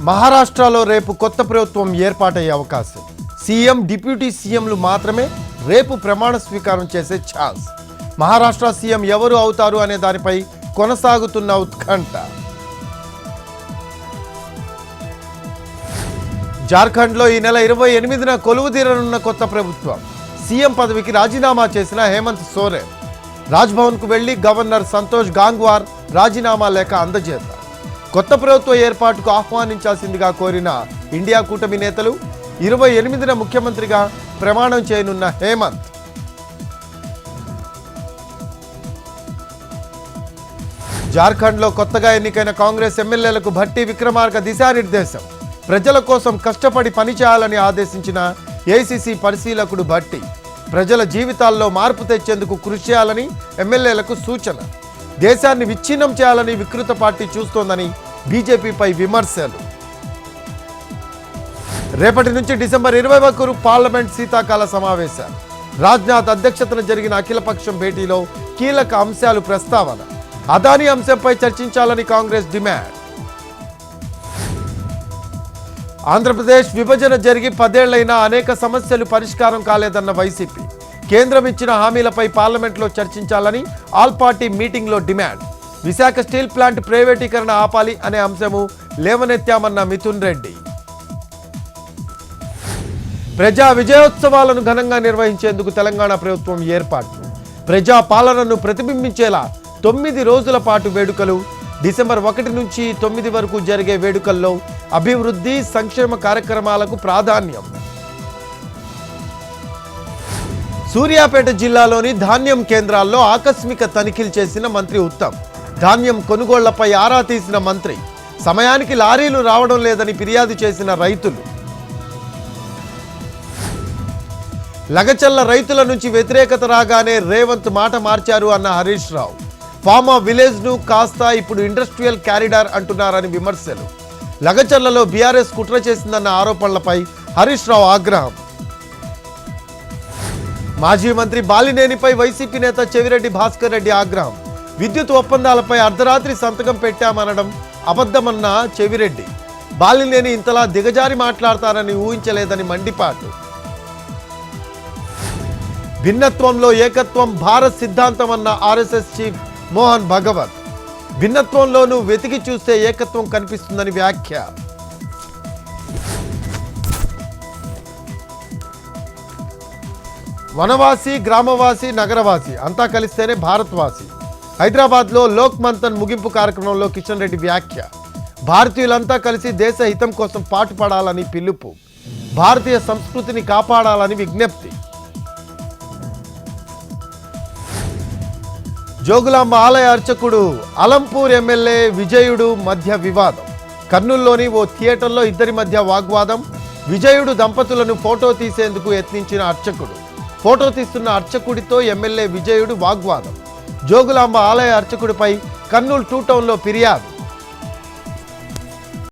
మహారాష్ట్రలో రేపు కొత్త ప్రభుత్వం ఏర్పాటయ్యే అవకాశం. సీఎం, డిప్యూటీ సీఎంలు మాత్రమే రేపు ప్రమాణ స్వీకారం చేసే ఛాన్స్. మహారాష్ట్ర సీఎం ఎవరు అవుతారు అనే దానిపై కొనసాగుతున్న ఉత్కంఠ. జార్ఖండ్లో ఈ నెల 28న కొలువుదీరనున్న కొత్త ప్రభుత్వం. సీఎం పదవికి రాజీనామా చేసిన హేమంత్ సోరెన్ రాజ్భవన్కు వెళ్లి గవర్నర్ సంతోష్ గాంగ్వార్ రాజీనామా లేఖ అందజేశారు. కొత్త ప్రభుత్వ ఏర్పాటుకు ఆహ్వానించాల్సిందిగా కోరిన ఇండియా కూటమి నేతలు 28న ముఖ్యమంత్రిగా ప్రమాణం చేయనున్న హేమంత్ జార్ఖండ్లో కొత్తగా ఎన్నికైన కాంగ్రెస్ ఎమ్మెల్యేలకు భట్టి విక్రమార్క దిశానిర్దేశం. ప్రజల కోసం కష్టపడి పనిచేయాలని ఆదేశించిన ఏఐసీసీ పరిశీలకుడు భట్టి ప్రజల జీవితాల్లో మార్పు తెచ్చేందుకు కృషి చేయాలని ఎమ్మెల్యేలకు సూచన. దేశాన్ని విచ్ఛిన్నం చేయాలని వికృత పార్టీ చూస్తోందని బీజేపీపై విమర్శలు. రేపటి నుంచి డిసెంబర్ 20 వరకు పార్లమెంట్ శీతాకాల సమావేశాలు. రాజ్నాథ్ అధ్యక్షతన జరిగిన అఖిలపక్షం భేటీలో కీలక అంశాలు ప్రస్తావన. అదానీ అంశంపై చర్చించాలని కాంగ్రెస్ డిమాండ్. ఆంధ్రప్రదేశ్ విభజన జరిగి 10 ఏళ్లైనా అనేక సమస్యలు పరిష్కారం కాలేదన్న వైసీపీ. కేంద్రం ఇచ్చిన హామీలపై పార్లమెంట్లో చర్చించాలని ఆల్ పార్టీ మీటింగ్లో డిమాండ్. విశాఖ స్టీల్ ప్లాంట్ ప్రైవేటీకరణ ఆపాలి అనే అంశము లేవనెత్తామన్న మిథున్ రెడ్డి. ప్రజా విజయోత్సవాలను ఘనంగా నిర్వహించేందుకు తెలంగాణ ప్రభుత్వం ఏర్పాటు. ప్రజా పాలనను ప్రతిబింబించేలా 9 రోజుల పాటు వేడుకలు. డిసెంబర్ 1 నుంచి 9 వరకు జరిగే వేడుకల్లో అభివృద్ధి, సంక్షేమ కార్యక్రమాలకు ప్రాధాన్యం. సూర్యాపేట జిల్లాలోని ధాన్యం కేంద్రాల్లో ఆకస్మిక తనిఖీలు చేసిన మంత్రి ఉత్తమ్. ధాన్యం కొనుగోళ్లపై ఆరా తీసిన మంత్రి. సమయానికి లారీలు రావడం లేదని ఫిర్యాదు చేసిన రైతులు. లగచల్ల రైతుల నుంచి వ్యతిరేకత రాగానే రేవంత్ మాట మార్చారు అన్న హరీష్ రావు. ఫార్మా విలేజ్ను కాస్త ఇప్పుడు ఇండస్ట్రియల్ క్యారిడార్ అంటున్నారని విమర్శలు. లగచర్లలో బీఆర్ఎస్ కుట్ర చేసిందన్న ఆరోపణలపై హరీష్ రావు ఆగ్రహం. మాజీ మంత్రి బాలినేనిపై వైసీపీ నేత చెవిరెడ్డి భాస్కర్ రెడ్డి ఆగ్రహం. విద్యుత్ ఒప్పందాలపై అర్ధరాత్రి సంతకం పెట్టామనడం అబద్ధమన్న చెవిరెడ్డి. బాలినేని ఇంతలా దిగజారి మాట్లాడతారని ఊహించలేదని మండిపాటు. భిన్నత్వంలో ఏకత్వం భారత్ సిద్ధాంతం అన్న ఆర్ఎస్ఎస్ చీఫ్ మోహన్ భగవత్. భిన్నత్వంలోనూ వెతికి చూస్తే ఏకత్వం కనిపిస్తుందని వ్యాఖ్య. వనవాసి, గ్రామవాసి, నగరవాసి అంతా కలిస్తేనే భారత్వాసి. హైదరాబాద్లో లోక్ మంథన్ ముగింపు కార్యక్రమంలో కిషన్ రెడ్డి వ్యాఖ్య. భారతీయులంతా కలిసి దేశ హితం కోసం పాటుపడాలని పిలుపు. భారతీయ సంస్కృతిని కాపాడాలని విజ్ఞప్తి. జోగులాంబ ఆలయ అర్చకుడు అలంపూర్ ఎమ్మెల్యే విజయుడు మధ్య వివాదం. కర్నూలులోని ఓ థియేటర్లో ఇద్దరి మధ్య వాగ్వాదం. విజయుడు దంపతులను ఫోటో తీసేందుకు యత్నించిన అర్చకుడు. ఫోటో తీస్తున్న అర్చకుడితో ఎమ్మెల్యే విజయుడు వాగ్వాదం. జోగులాంబ ఆలయ అర్చకుడిపై కర్నూలు 2 టౌన్లో ఫిర్యాదు.